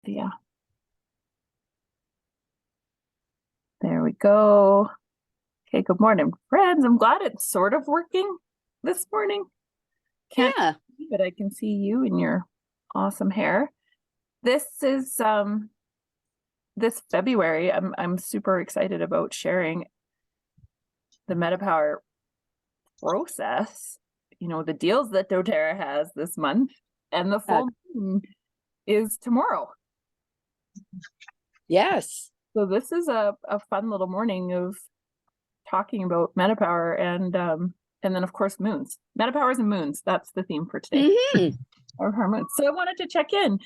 Yeah. There we go. Okay, good morning, friends. I'm glad it's sort of working this morning. Can't Yeah. see, but I can see you and your awesome hair. This is this February. I'm super excited about sharing the MetaPWR process, you know, the deals that doTERRA has this month, and the full moon is tomorrow. Yes. So this is a fun little morning of talking about MetaPWR and then of course moons. MetaPWRs and moons. That's the theme for today. Or hormones. So I wanted to check in.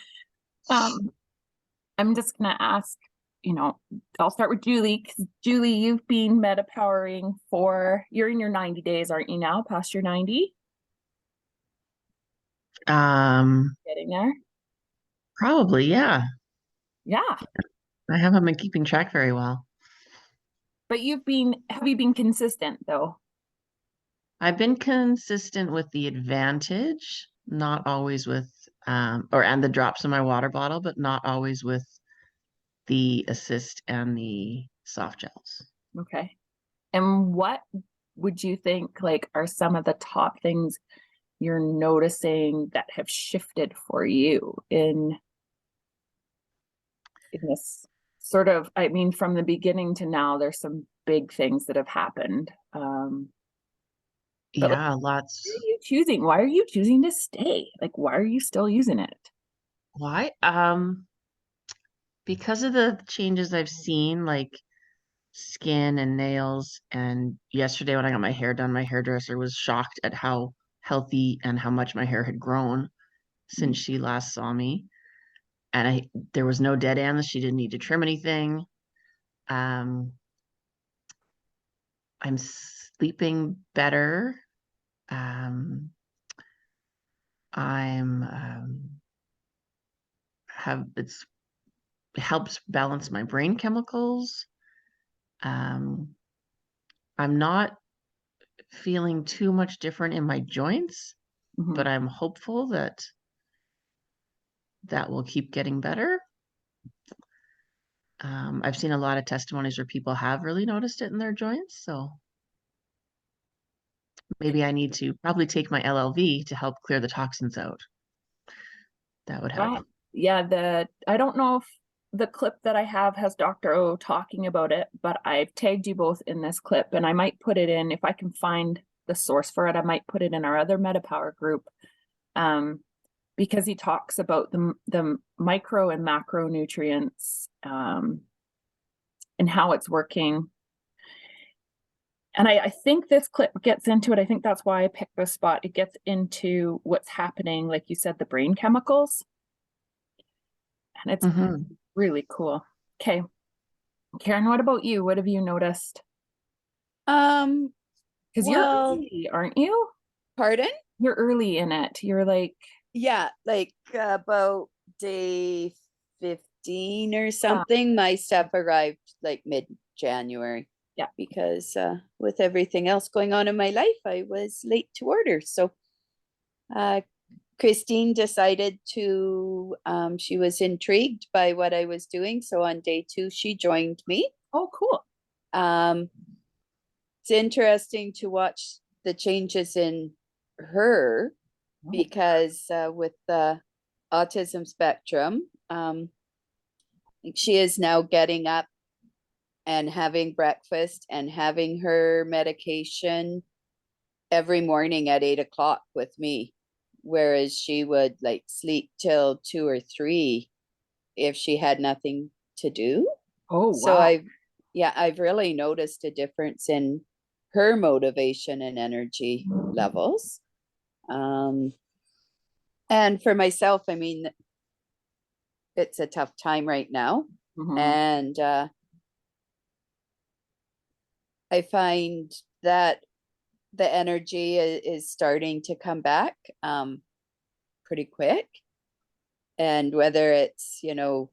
I'm just gonna ask, you know, I'll start with Julie, because Julie, you've been MetaPWRing you're in your 90 days, aren't you now? Past your 90? Getting there. Probably, yeah. Yeah. I haven't been keeping track very well. But have you been consistent though? I've been consistent with the advantage, not always with and the drops in my water bottle, but not always with the assist and the soft gels. Okay. And what would you think like are some of the top things you're noticing that have shifted for you in this sort of, I mean, from the beginning to now, there's some big things that have happened. But like, Yeah, lots. why are you choosing to stay? Like, why are you still using it? Why? Because of the changes I've seen, like skin and nails. And yesterday when I got my hair done, my hairdresser was shocked at how healthy and how much my hair had grown since she last saw me. And there was no dead ends. She didn't need to trim anything. I'm sleeping better. I'm have it's it helps balance my brain chemicals. I'm not feeling too much different in my joints, but I'm hopeful that will keep getting better. I've seen a lot of testimonies where people have really noticed it in their joints, so maybe I need to probably take my LLV to help clear the toxins out. That would help. Yeah, I don't know if the clip that I have has Dr. O talking about it, but I've tagged you both in this clip, and I might put it in, if I can find the source for it, I might put it in our other MetaPWR group, because he talks about the micro and macronutrients, and how it's working. And I think this clip gets into it. I think that's why I picked this spot. It gets into what's happening, like you said, the brain chemicals. And it's really cool. Okay. Karen, what about you? What have you noticed? Because you're early, aren't you? Pardon? You're early in it. You're like, yeah, like about day 15 or something. My stuff arrived like mid-January. Yeah. Because with everything else going on in my life, I was late to order. So Christine decided to, she was intrigued by what I was doing. So on day 2, she joined me. Oh, cool. It's interesting to watch the changes in her because with the autism spectrum, she is now getting up and having breakfast and having her medication every morning at 8 o'clock with me, whereas she would like sleep till 2 or 3 if she had nothing to do. Oh, wow. So I've really noticed a difference in her motivation and energy levels. And for myself, I mean, it's a tough time right now. And I find that the energy is starting to come back pretty quick. And whether it's, you know,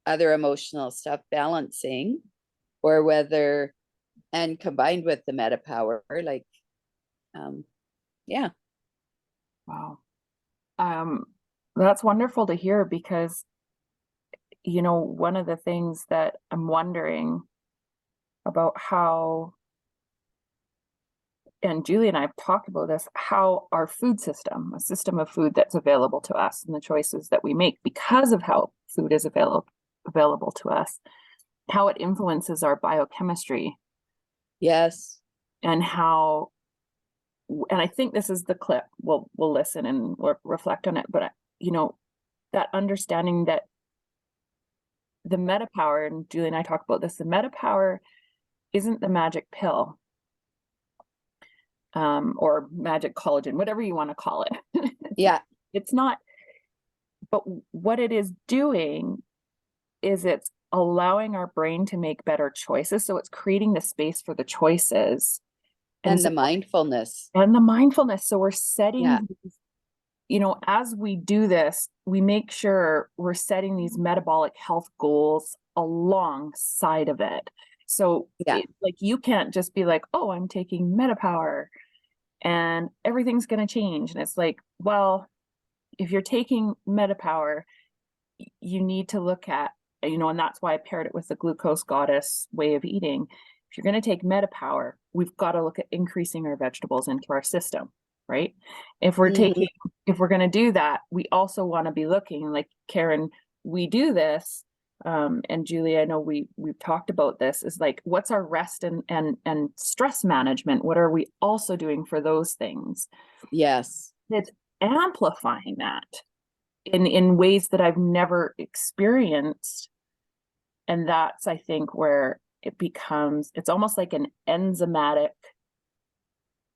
other emotional stuff balancing, or whether, and combined with the MetaPWR, like, yeah. Wow. That's wonderful to hear, because you know, one of the things that I'm wondering about how, and Julie and I have talked about this, how our food system, a system of food that's available to us and the choices that we make because of how food is available to us, how it influences our biochemistry Yes. and how, and I think this is the clip, we'll listen and we'll reflect on it, but you know, that understanding that the MetaPWR, and Julie and I talk about this, the MetaPWR isn't the magic pill, or magic collagen, whatever you want to call it. Yeah. It's not, but what it is doing is it's allowing our brain to make better choices. So it's creating the space for the choices And so, the mindfulness. and the mindfulness. So we're setting, Yeah. you know, as we do this, we make sure we're setting these metabolic health goals alongside of it. So Yeah. like you can't just be like, oh, I'm taking MetaPWR and everything's going to change. And it's like, well, if you're taking MetaPWR, you need to look at, you know, and that's why I paired it with the glucose goddess way of eating. If you're going to take MetaPWR, we've got to look at increasing our vegetables into our system, right? If we're taking, if we're going to do that, we also want to be looking like Karen, we do this. And Julie, I know we've talked about this, is like, what's our rest and stress management? What are we also doing for those things? Yes. It's amplifying that in ways that I've never experienced. And that's, I think, where it becomes, it's almost like an enzymatic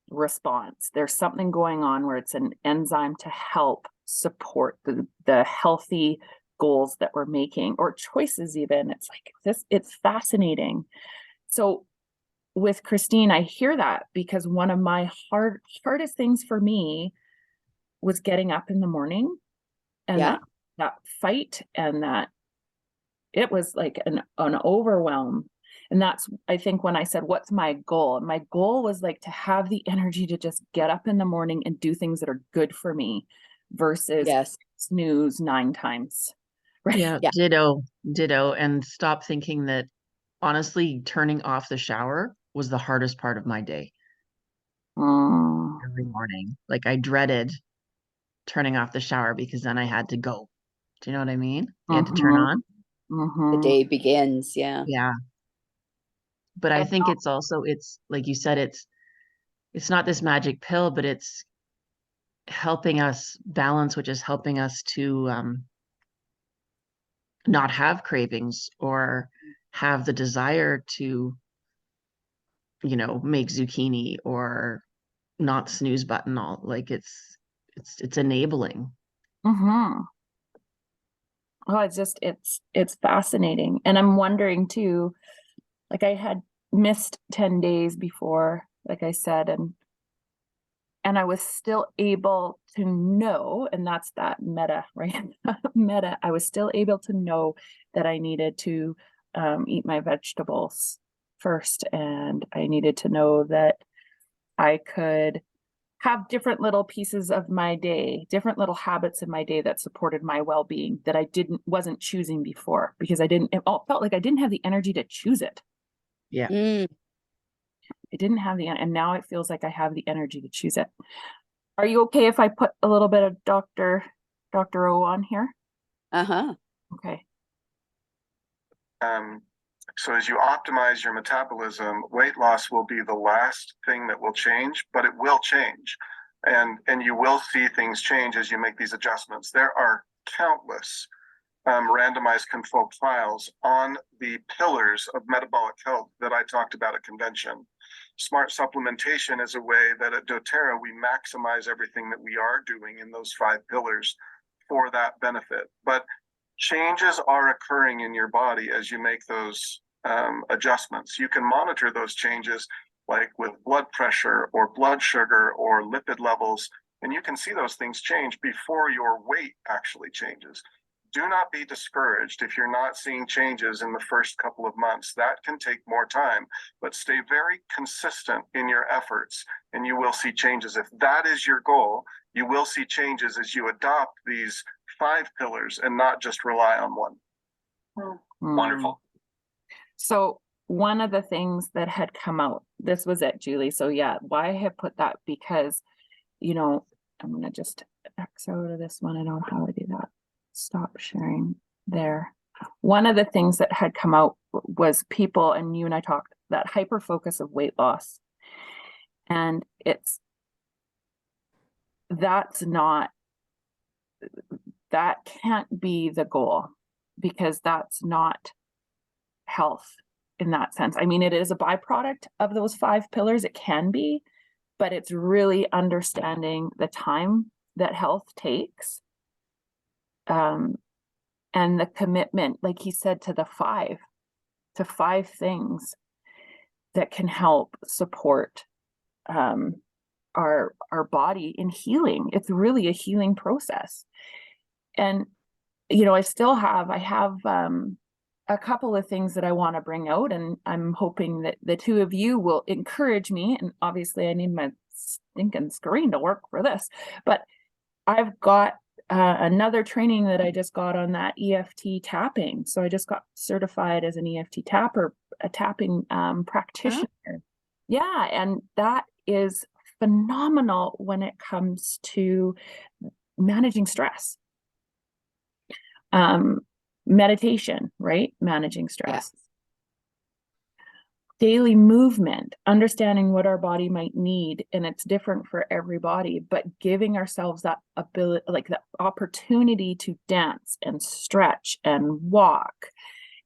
response. There's something going on where it's an enzyme to help support the healthy goals that we're making, or choices even. It's like this, it's fascinating. So with Christine, I hear that because one of my hardest things for me was getting up in the morning and that fight, and that it was like an overwhelm. And that's, I think, when I said, what's my goal? My goal was like to have the energy to just get up in the morning and do things that are good for me versus snooze 9 times. Right. Yeah, ditto. And stop thinking that, honestly, turning off the shower was the hardest part of my day. Every morning. Like, I dreaded turning off the shower because then I had to go. Do you know what I mean? You had to turn on. The day begins. Yeah. Yeah. But I think it's also, it's like you said, it's not this magic pill, but it's helping us balance, which is helping us to not have cravings or have the desire to, you know, make zucchini or not snooze button all. Like it's enabling. Oh, it's just, it's fascinating. And I'm wondering too, like I had missed 10 days before, like I said, and I was still able to know, and that's that meta, right? Meta, I was still able to know that I needed to eat my vegetables first. And I needed to know that I could have different little pieces of my day, different little habits in my day that supported my well-being that I wasn't choosing before, because it felt like I didn't have the energy to choose it. Yeah. It didn't have and now it feels like I have the energy to choose it. Are you okay if I put a little bit of Dr. O on here? Okay. So as you optimize your metabolism, weight loss will be the last thing that will change, but it will change. And you will see things change as you make these adjustments. There are countless randomized controlled trials on the pillars of metabolic health that I talked about at convention. Smart supplementation is a way that at doTERRA we maximize everything that we are doing in those 5 pillars for that benefit. But changes are occurring in your body as you make those adjustments. You can monitor those changes, like with blood pressure or blood sugar or lipid levels, and you can see those things change before your weight actually changes. Do not be discouraged if you're not seeing changes in the first couple of months. That can take more time, but stay very consistent in your efforts and you will see changes. If that is your goal, you will see changes as you adopt these 5 pillars and not just rely on one. Wonderful. So one of the things that had come out, this was it, Julie. So yeah, why I have put that, because, you know, I'm going to just X out of this one. I don't know how to do that. Stop sharing there. One of the things that had come out was people, and you and I talked, that hyper focus of weight loss. And that can't be the goal, because that's not health in that sense. I mean, it is a byproduct of those 5 pillars. It can be, but it's really understanding the time that health takes, and the commitment, like he said, to the 5 things that can help support our body in healing. It's really a healing process. And you know, I have a couple of things that I want to bring out, and I'm hoping that the two of you will encourage me. And obviously I need my stinking screen to work for this, but I've got another training that I just got on that EFT tapping. So I just got certified as an EFT tapper, a tapping practitioner. Yeah, and that is phenomenal when it comes to managing stress. Meditation, right? Managing stress. Daily movement, understanding what our body might need, and it's different for everybody, but giving ourselves that ability, like the opportunity to dance and stretch and walk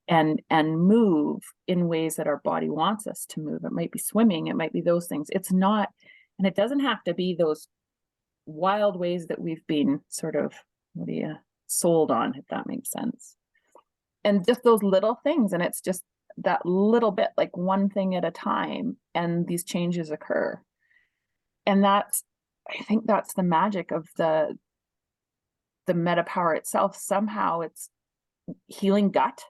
and move in ways that our body wants us to move. It might be swimming, it might be those things. It's not, and it doesn't have to be those wild ways that we've been sort of, sold on, if that makes sense. And just those little things, and it's just that little bit, like one thing at a time, and these changes occur. And I think that's the magic of the MetaPWR itself. Somehow it's healing gut,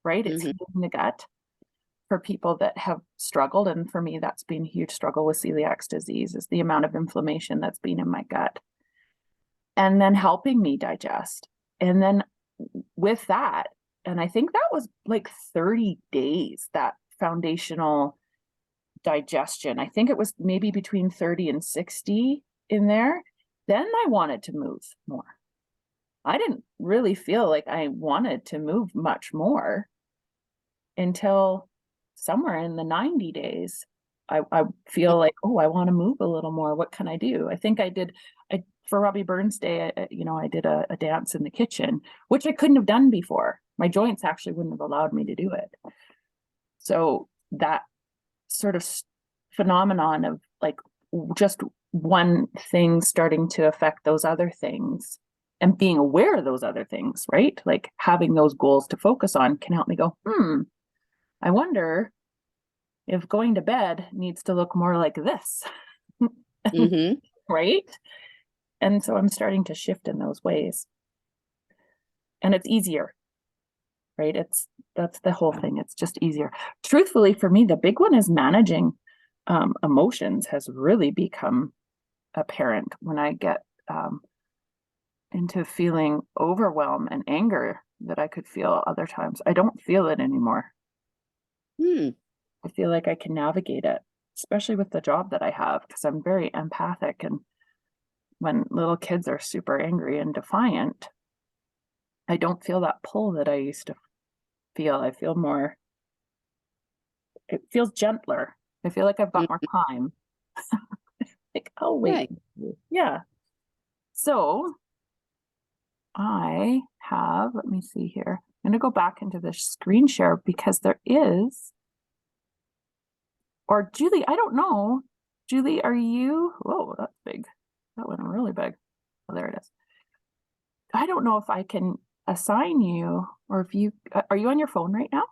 right? It's healing the gut for people that have struggled. And for me, that's been a huge struggle with celiac disease, is the amount of inflammation that's been in my gut. And then helping me digest. And then with that, and I think that was like 30 days, that foundational digestion. I think it was maybe between 30 and 60 in there. Then I wanted to move more. I didn't really feel like I wanted to move much more until somewhere in the 90 days. I feel like, oh, I want to move a little more. What can I do? I think for Robbie Burns Day, I did a dance in the kitchen, which I couldn't have done before. My joints actually wouldn't have allowed me to do it. So that sort of phenomenon of like just one thing starting to affect those other things, and being aware of those other things, right? Like having those goals to focus on can help me go, I wonder if going to bed needs to look more like this. Right? And so I'm starting to shift in those ways. And it's easier, right? That's the whole thing. It's just easier. Truthfully, for me, the big one is managing emotions has really become apparent when I get into feeling overwhelm and anger that I could feel other times. I don't feel it anymore. I feel like I can navigate it, especially with the job that I have, because I'm very empathic. And when little kids are super angry and defiant, I don't feel that pull that I used to feel. I feel more, it feels gentler. I feel like I've got more time. Like, oh, wait. Right. Yeah. So I have, let me see here. I'm going to go back into the screen share because there is, or Julie, I don't know. Julie, are you, whoa, that's big. That went really big. Oh, there it is. I don't know if I can assign you, or if you, are you on your phone right now?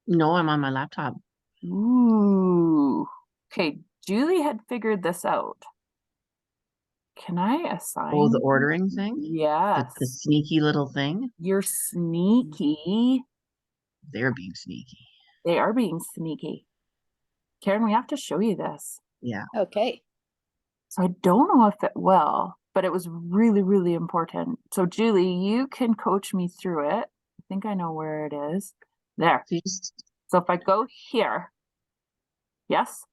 No, I'm on my laptop. Ooh. Okay, Julie had figured this out. Can I assign? Oh, the ordering thing? Yes. The sneaky little thing? You're sneaky. They're being sneaky. They are being sneaky. Karen, we have to show you this. Yeah. Okay. So I don't know if it will, but it was really, really important. So Julie, you can coach me through it. I think I know where it is. There. So you just, So if I go here, yes,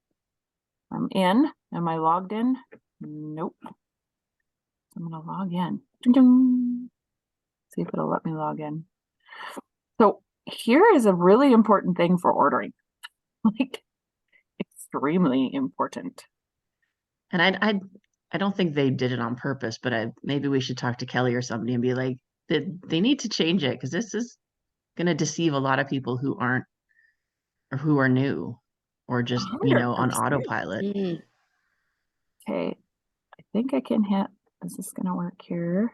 I'm in. Am I logged in? Nope. I'm gonna log in. Ding, ding. See if it'll let me log in. So here is a really important thing for ordering, like extremely important. and I don't think they did it on purpose, but maybe we should talk to Kelly or somebody and be like, they need to change it because this is going to deceive a lot of people who aren't or who are new or just, you know, on 100%. autopilot. Mm. Okay, I think I can hit. Is this gonna work here?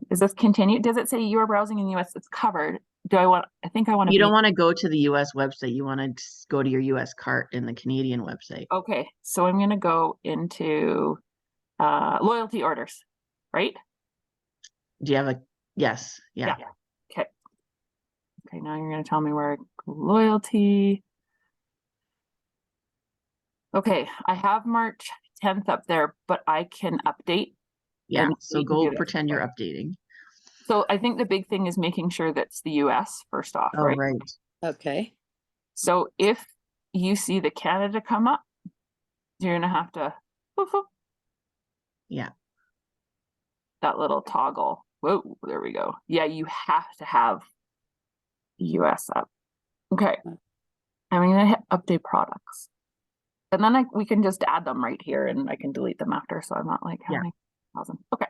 Is this continue? Does it say you are browsing in the US? It's covered. Do I want? I think I want to. You don't want to go to the US website. You want to go to your US cart in the Canadian website. Okay, so I'm gonna go into loyalty orders, right? Do you have a yes? Yeah. Okay. Okay, now you're gonna tell me where loyalty. Okay, I have March 10th up there, but I can update. Yeah. And So we can go do that. pretend you're updating. So I think the big thing is making sure that's the US first off, Oh, right? right. Okay. So if you see the Canada come up, you're gonna have to whoop, whoop, Yeah. that little toggle. Whoa, there we go. Yeah, you have to have US up. Okay. I'm gonna hit update products. And then we can just add them right here and I can delete them after. So I'm not like Yeah. having 1,000. Okay.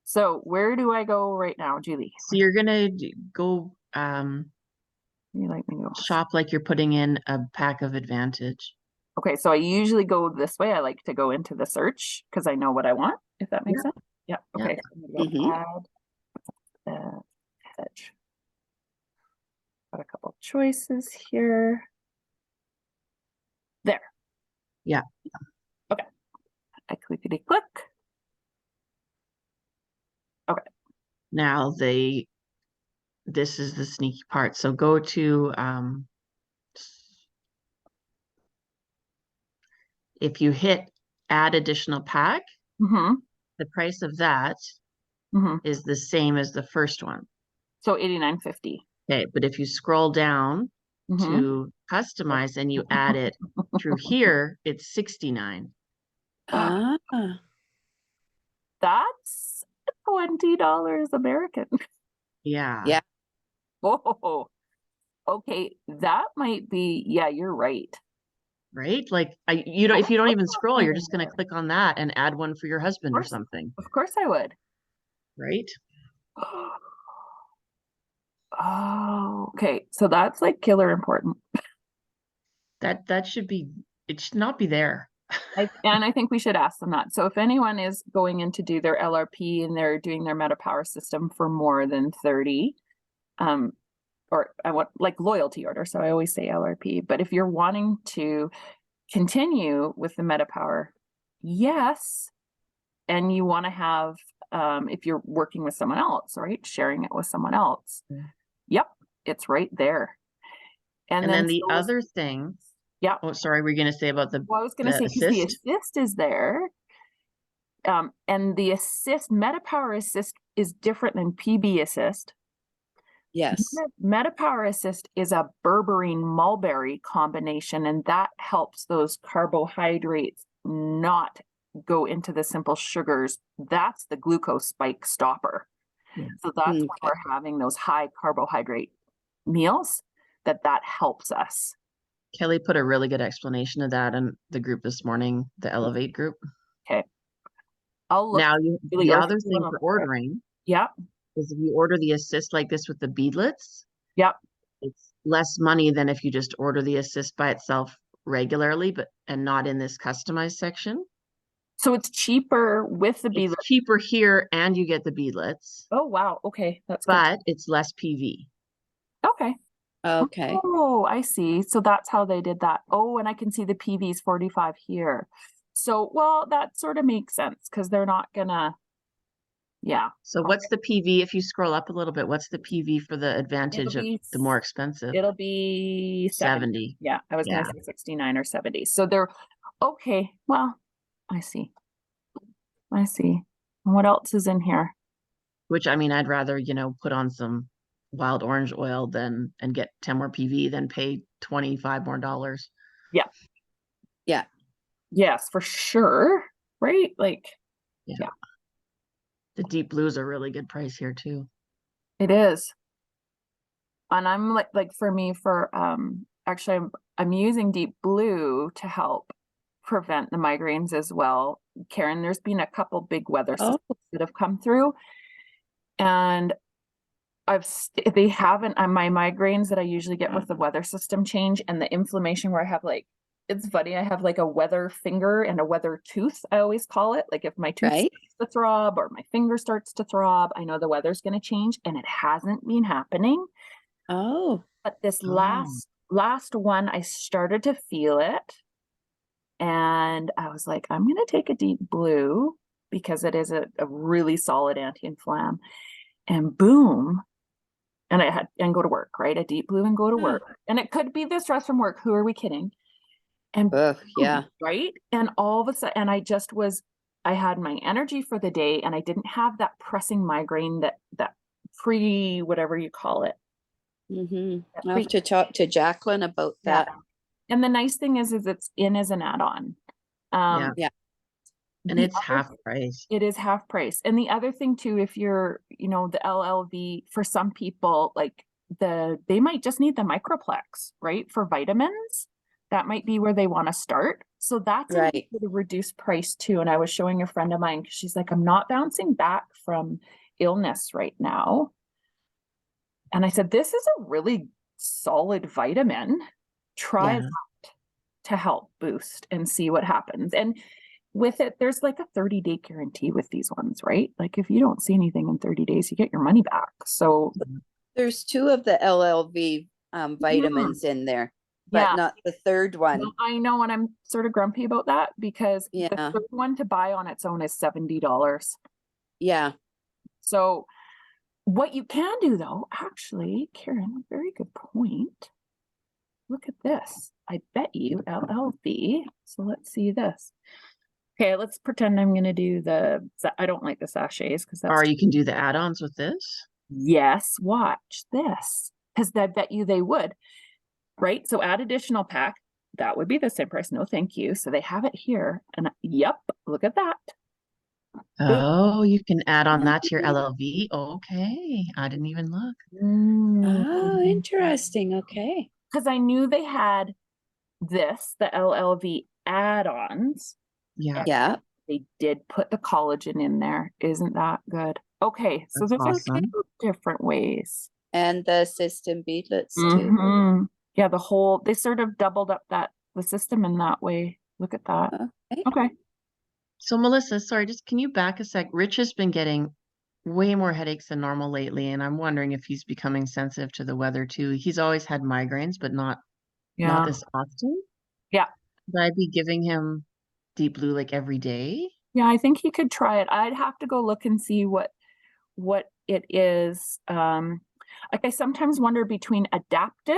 So where do I go right now, Julie? So you're gonna go You like me to go? shop like you're putting in a pack of Advantage. Okay, so I usually go this way. I like to go into the search because I know what I want, if that makes sense. Yeah. Yeah. Okay. So I'm gonna go add hedge. Got a couple choices here. There. Yeah. Okay. I clickety click. Okay. Now this is the sneaky part. So go to if you hit add additional pack, Mm-hmm. the price of that Mm-hmm. is the same as the first one. So 89.50. Okay, but if you scroll down Mm-hmm. to customize and you add it through here, it's 69. Ah. That's $20 American. Yeah. Yeah. Oh, okay. That might be, yeah, you're right. Right? Like you don't if you don't even scroll, you're just gonna click on that and add one for your husband or course. something. Of course I would. Right? Oh, okay. So that's like killer important. That should be it should not be there. And I think we should ask them that. So if anyone is going in to do their LRP and they're doing their MetaPWR system for more than 30, or I want like loyalty order. So I always say LRP, but if you're wanting to continue with the MetaPWR, yes. And you want to have, if you're working with someone else, right? Sharing it with someone else. Yeah. Yep. It's right there. And then the so other thing. Yeah. Oh, sorry, we're gonna say about the Well, I was going to say, because the assist is there. And the assist, MetaPWR assist is different than PB assist. Yes. MetaPWR assist is a berberine mulberry combination, and that helps those carbohydrates not go into the simple sugars. That's the glucose spike stopper. Yeah. So that's when Okay. we're having those high carbohydrate meals, that helps us. Kelly put a really good explanation of that in the group this morning, the Elevate group. Okay. I'll look. Now really the or other if you thing wanna for look at it. ordering Yeah. is if you order the assist like this with the beadlets, Yep. it's less money than if you just order the assist by itself regularly, and not in this customized section. So it's cheaper with the It's beadlet. cheaper here and you get the beadlets, Oh, wow. Okay. That's good. but it's less PV. Okay. Okay. Oh, I see. So that's how they did that. Oh, and I can see the PV's 45 here. So, well, that sort of makes sense because they're not gonna, yeah. So what's the PV? If you scroll up a little bit, what's the PV for the Advantage of the more expensive? It'll be 70. Yeah, I was Yeah. gonna say 69 or 70. So they're okay. Well, I see. I see. And what else is in here? Which I mean, I'd rather, put on some wild orange oil than and get 10 more PV than pay $25 more. Yes, for sure. Right? Like, Yeah. Yeah. The deep blue is a really good price here too. it is. And I'm like for me, actually I'm using deep blue to help prevent the migraines as well. Karen, there's been a couple big weather Oh. systems that have come through, and they haven't on my migraines that I usually get with the weather system change and the inflammation where I have like, it's funny, I have like a weather finger and a weather tooth, I always call it. Like if my tooth Right. starts to throb or my finger starts to throb, I know the weather's going to change, and it hasn't been happening. Oh, But this Oh. last one, I started to feel it, and I was like, I'm going to take a deep blue because it is a really solid anti-inflam, and boom. And and go to work, right? A deep blue and go to Yeah. work. And it could be the stress from work. Who are we kidding? And ugh, yeah. right. And all of a sudden, and I had my energy for the day, and I didn't have that pressing migraine that whatever you call it. Mm-hmm. that I'll pre- have to talk to Jacqueline about Yeah. that. And the nice thing is it's in as an add-on. Yeah. And the it's other- half price. It is half price. And the other thing too, if you're, the LLV, for some people, like they might just need the microplex, right? For vitamins, that might be where they want to start. So that's Right. the reduced price too. And I was showing a friend of mine, 'cause she's like, I'm not bouncing back from illness right now. And I said, this is a really solid vitamin. Try Yeah. that to help boost and see what happens. And with it, there's like a 30-day guarantee with these ones, right? Like if you don't see anything in 30 days, you get your money back. So There's 2 of the LLV vitamins in there, but yeah, not the third one. no, I know, and I'm sort of grumpy about that because the Yeah. third one to buy on its own is $70. Yeah. So what you can do though, actually, Karen, very good point. Look at this. I bet you LLV. So let's see this. Okay, let's pretend I'm going to do I don't like the sachets because that's Or you can do the add-ons with this. Yes, watch this, because I bet you they would, right? So add additional pack, that would be the same price. No, thank you. So they have it here, and yep, look at that. Oh, you can add on that to your LLV. Okay. I didn't even look. Oh, interesting. Okay. Because I knew they had this, the LLV add-ons. Yeah. Yeah. They did put the collagen in there. Isn't that good? Okay, so That's there's awesome. different ways. And the system beadlets too. Mhm. Yeah, they sort of doubled up the system in that way. Look at that. Okay. Okay. So Melissa, sorry, just can you back a sec? Rich has been getting way more headaches than normal lately, and I'm wondering if he's becoming sensitive to the weather too. He's always had migraines, but not Yeah. this often. Yeah. Would I be giving him deep blue like every day? Yeah, I think he could try it. I'd have to go look and see what it is. Like I sometimes wonder between adaptive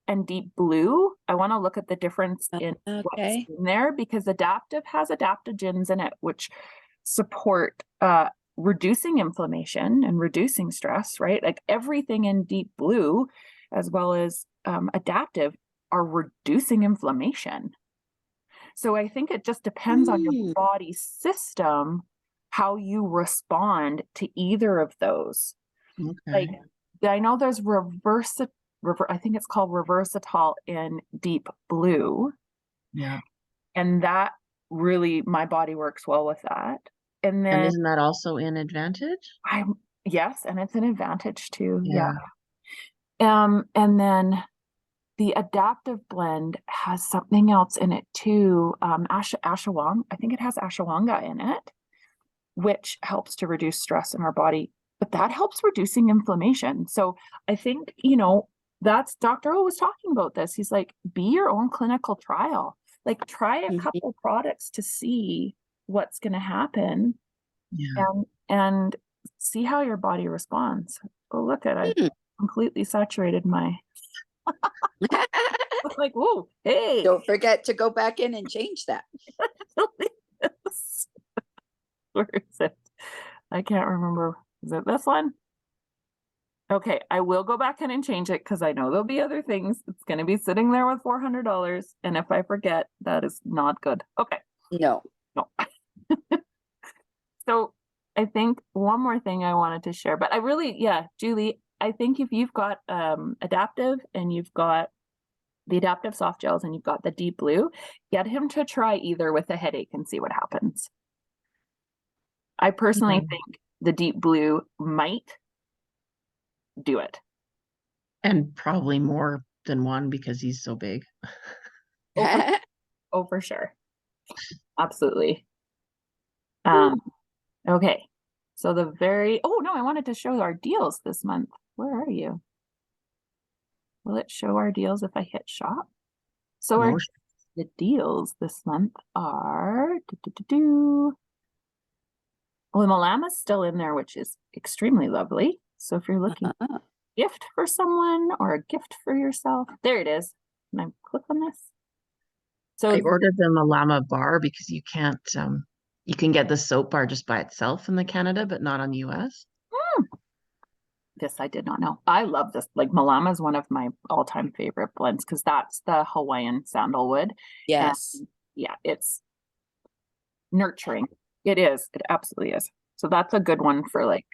and deep blue. I want to look at the difference in what's Okay. in there, because adaptive has adaptogens in it, which support reducing inflammation and reducing stress, right? Like everything in deep blue, as well as adaptive, are reducing inflammation. So I think it just depends on your body system, how you respond to either of those. Like Okay. I know there's I think it's called reversatile in deep blue. Yeah. And that really, my body works well with that. And And then isn't that also an advantage? yes, and it's an advantage too. Yeah. Yeah. And then the adaptive blend has something else in it too. Ashwagandha. I think it has ashwagandha in it, which helps to reduce stress in our body, but that helps reducing inflammation. So I think, that's Dr. O was talking about this. He's like, be your own clinical trial. Like try a couple products to see what's going to happen. Yeah. And see how your body responds. Oh, look at it. I completely saturated my like, whoa, hey. Don't forget to go back in and change that. Where is it? I can't remember. Is it this one? Okay, I will go back in and change it because I know there'll be other things. It's going to be sitting there with $400, and if I forget, that is not good. Okay, No. no. So I think one more thing I wanted to share, but I really, yeah, Julie, I think if you've got adaptive and you've got the adaptive soft gels and you've got the deep blue, get him to try either with a headache and see what happens. I personally think the deep blue might do it. And probably more than one because he's so big. Oh, for sure. Absolutely. Okay. So oh no, I wanted to show our deals this month. Where are you? Will it show our deals if I hit shop? So the deals this month are well, Malama's still in there, which is extremely lovely. So if you're looking for a gift for someone or a gift for yourself, there it is. Can I click on this? So I ordered the Malama bar because you can't you can get the soap bar just by itself in the Canada, but not on the US. This I did not know. I love this. Like Malama is one of my all-time favorite blends because that's the Hawaiian sandalwood. Yes. And yeah, it's nurturing. It is. It absolutely is. So that's a good one for like,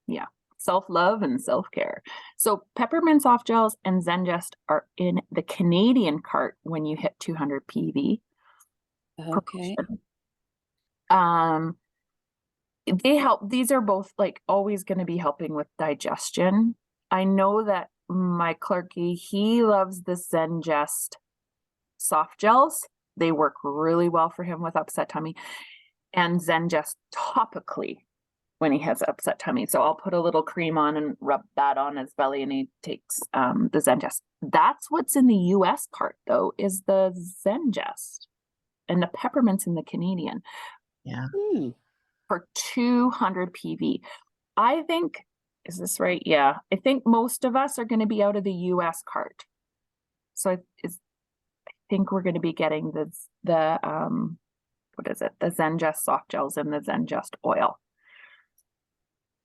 yeah, self-love and self-care. So peppermint soft gels and Zengest are in the Canadian cart when you hit 200 PV. Okay. They help. These are both like always going to be helping with digestion. I know that my Clarky, he loves the Zengest soft gels. They work really well for him with upset tummy, and Zengest topically when he has upset tummy. So I'll put a little cream on and rub that on his belly, and he takes the Zengest. That's what's in the US cart though, is the Zengest, and the peppermint's in the Canadian. Yeah. For 200 PV. I think, is this right? Yeah. I think most of us are going to be out of the US cart. So I think we're going to be getting the what is it? The Zengest soft gels and the Zengest oil.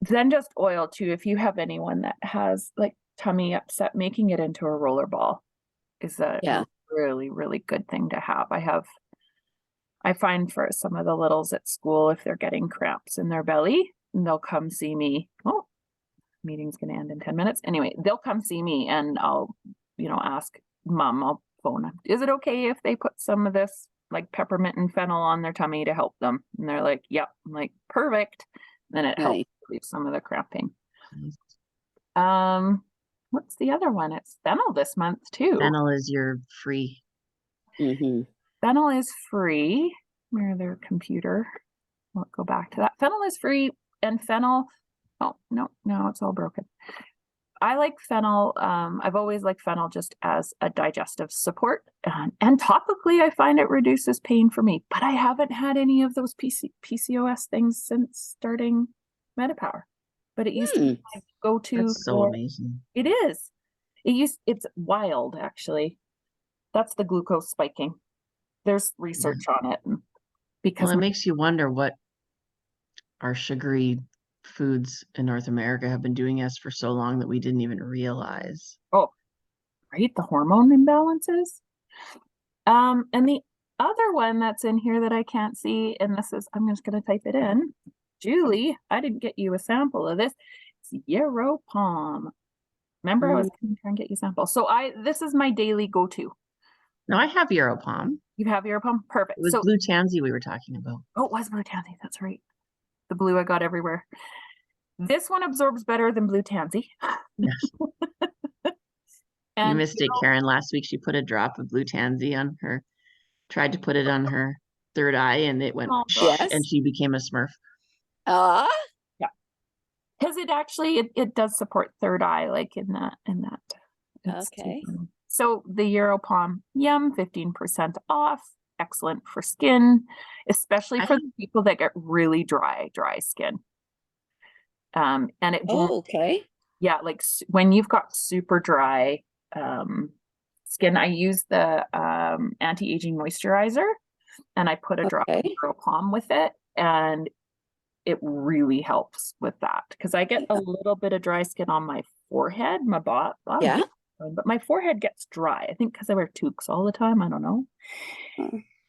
Zengest oil too, if you have anyone that has like tummy upset, making it into a roller ball is a really, really good thing to have. I find for some of the littles at school, if they're getting cramps in their belly, they'll come see me. Oh, meeting's going to end in 10 minutes. Anyway, they'll come see me and I'll, ask mom, I'll phone, is it okay if they put some of this like peppermint and fennel on their tummy to help them? And they're like, yep. I'm like, perfect. Then it helps relieve some of the cramping. What's the other one? It's fennel this month too. Fennel is your free. Fennel is free. Where their computer? We'll go back to that. Fennel is free, and fennel. Oh no, it's all broken. I like fennel. I've always liked fennel just as a digestive support, and topically, I find it reduces pain for me. But I haven't had any of those PCOS things since starting MetaPWR. But it used to be my go-to. That's so amazing. It is. It's wild actually. That's the glucose spiking. There's research on it, because it makes you wonder what our sugary foods in North America have been doing us for so long that we didn't even realize. Oh, right, the hormone imbalances. And the other one that's in here that I can't see, and this is, I'm just going to type it in. Julie, I didn't get you a sample of this. It's Yarrow Palm. Remember, I was going to try and get you a sample. So this is my daily go-to. No, I have Yarrow Palm. You have Yarrow Palm? Perfect. It was blue tansy we were talking about. Oh, it was blue tansy. That's right. The blue I got everywhere. This one absorbs better than blue tansy. Yes. You missed it, Karen. Last week she put a drop of blue tansy on her, tried to put it on her third eye, and it went and she became a Smurf. Yeah. Because it actually it does support third eye, like in that. Okay. So the Yarrow Palm, yum, 15% off. Excellent for skin, especially for the people that get really dry skin. And it won't. Yeah, like when you've got super dry skin, I use the anti-aging moisturizer, and I put a drop of Yarrow Palm with it, and it really helps with that because I get a little bit of dry skin on my forehead, my bottom, Yeah. but my forehead gets dry. I think because I wear toques all the time. I don't know.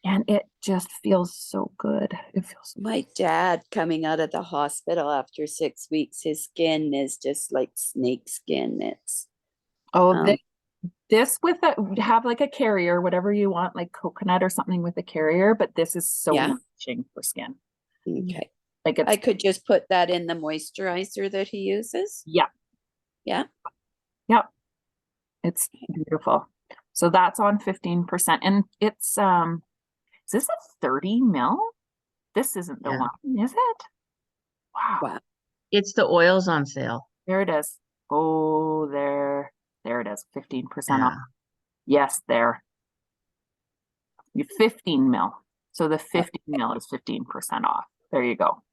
And it just feels so good. It feels My dad coming out of the hospital after 6 weeks, his skin is just like snake skin. It's this with have like a carrier, whatever you want, like coconut or something with a carrier, but this is so nourishing for skin. okay. Like I could just put that in the moisturizer that he uses. Yeah. Yeah. Yep. It's beautiful. So that's on 15%. And it's is this a 30 ml? This isn't the one, is it? Wow. It's the oils on sale. There it is. Oh, there it is. 15% off. Yeah. Yes, there. You 15 mil. So the 15 mil is 15% off. There you go.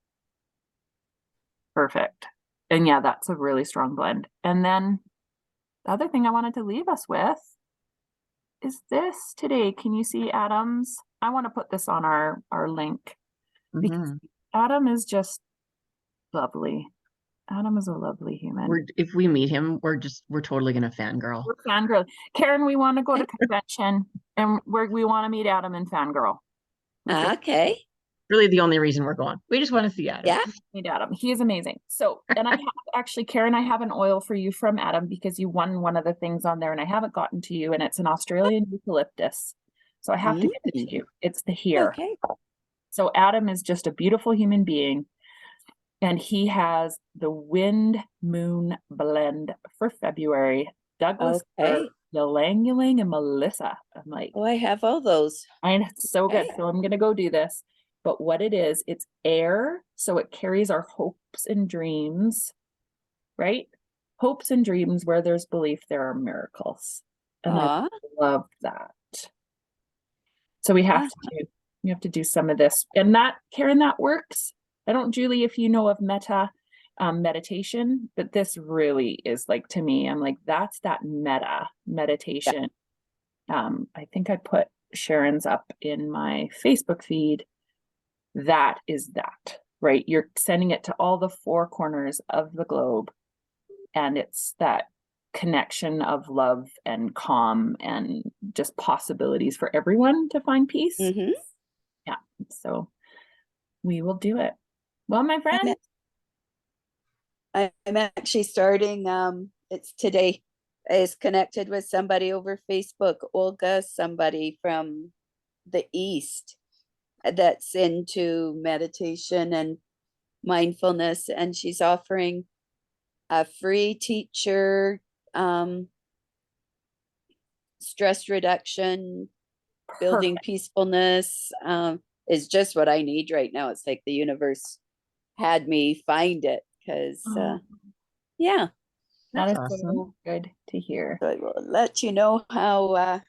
Perfect. And yeah, that's a really strong blend. And then the other thing I wanted to leave us with is this today. Can you see Adam's? I want to put this on our link because Adam is just lovely. Adam is a lovely human. If we meet him, we're totally gonna fangirl. We're fangirl. Karen, we want to go to convention and we want to meet Adam and fangirl. Okay. Really the only reason we're going. We just want to see Adam. Yeah. Meet Adam. He is amazing. So, and I have actually, Karen, I have an oil for you from Adam because you won one of the things on there and I haven't gotten to you, and it's an Australian eucalyptus. So I have to give it to you. It's the here. Okay. So Adam is just a beautiful human being. And he has the Wind Moon blend for February. Douglas, Ylang Ylang, and Melissa. I'm like, I have all those. and it's so good. So I'm gonna go do this. But what it is, it's air, so it carries our hopes and dreams, right? Hopes and dreams. Where there's belief, there are miracles, and I love that. So we have to do some of this, and that, Karen, that works. I don't, Julie, if you know of meta meditation, but this really is like, to me, I'm like, that's that meta meditation. I think I put Sharon's up in my Facebook feed. That is that, right? You're sending it to all the four corners of the globe. And it's that connection of love and calm and just possibilities for everyone to find peace. Yeah. So we will do it. Well, my friend, I'm actually starting, it's today, is connected with somebody over Facebook, Olga, somebody from the East that's into meditation and mindfulness, and she's offering a free teacher, stress reduction, building peacefulness, is just what I need right now. It's like the universe had me find it because yeah, that is awesome. so good to hear. so I will let you know how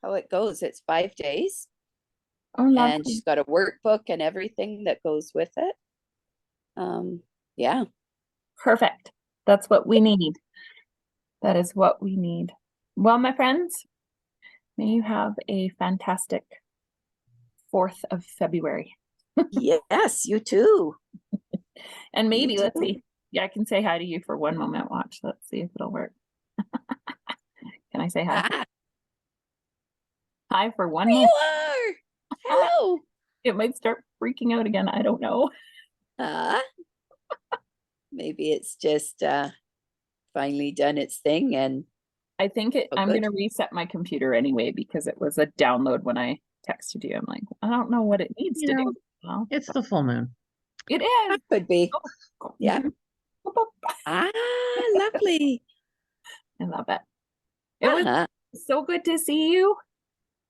it goes. It's 5 days, and she's got a workbook and everything that goes with it. Yeah, perfect. That's what we need. That is what we need. Well, my friends, may you have a fantastic 4th of February. Yes, you too. And maybe, let's see. Yeah, I can say hi to you for one moment. Watch. Let's see if it'll work. Can I say hi? Hi for one moment. You are. Hello. It might start freaking out again. I don't know. Maybe it's just finally done its thing, and I think I'm going to reset my computer anyway because it was a download when I texted you. I'm like, I don't know what it needs to do. Well, it's the full moon. It is. Could be. Yeah. Lovely. I love it. It was so good to see you.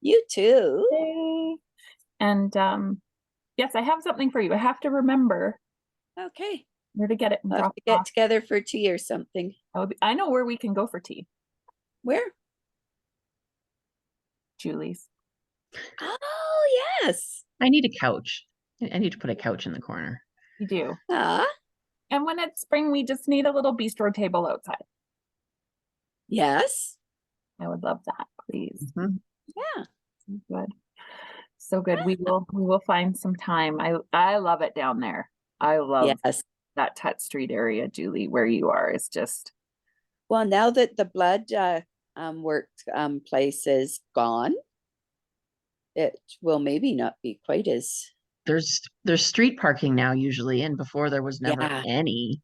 You too. Yay. And yes, I have something for you. I have to remember. Okay. Where to get it and we'll drop have to get together for tea or something. I know where we can go for tea. Where? Julie's. Oh, yes. I need a couch. I need to put a couch in the corner. You do. And when it's spring, we just need a little bistro table outside. Yes. I would love that, please. Yeah. So good. So good. We will find some time. I love it down there. I love Yes. that Tut Street area, Julie, where you are. It's just, Well, now that the blood work place is gone, it will maybe not be quite as There's street parking now usually, and before there was never Yeah. any.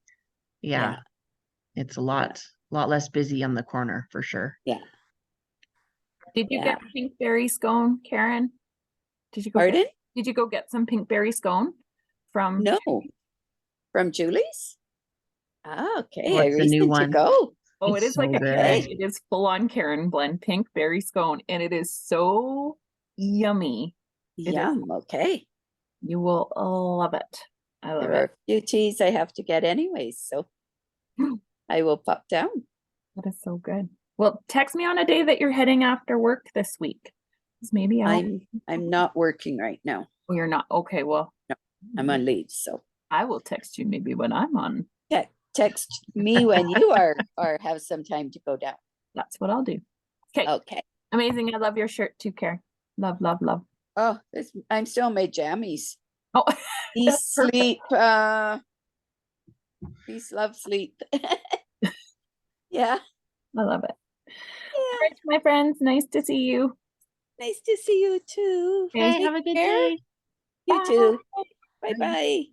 Yeah. Yeah. It's a lot less busy on the corner for sure. Yeah. did you Yeah. get pinkberry scone, Karen? Did you go Pardon? did you go get some pinkberry scone from? No. From Julie's? Ah, okay. Oh, I it's a new reason to one. go. Oh, It's it is like so a good. Karen. It is full on Karen blend pinkberry scone, and it is so yummy. is. Yum. Okay. You will love it. I love There are it. a few teas I have to get anyways, so I will pop down. That is so good. Well, text me on a day that you're heading after work this week. 'Cause maybe I'm not working right now. Oh, you're not. Okay, well, I'm on leave, so I will text you maybe when I'm on. text me when you are or have some time to go down. That's what I'll do. Okay, Okay. amazing. I love your shirt too, Karen. Love, love, love. Oh, I'm still in my jammies. Oh, Peace, perfect. sleep, peace, love, sleep. Yeah. I love it. Yeah. All right, my friends, nice to see you. Nice to see you too. Okay. Hey, have a good care. day. You Bye. too. Bye. Bye bye.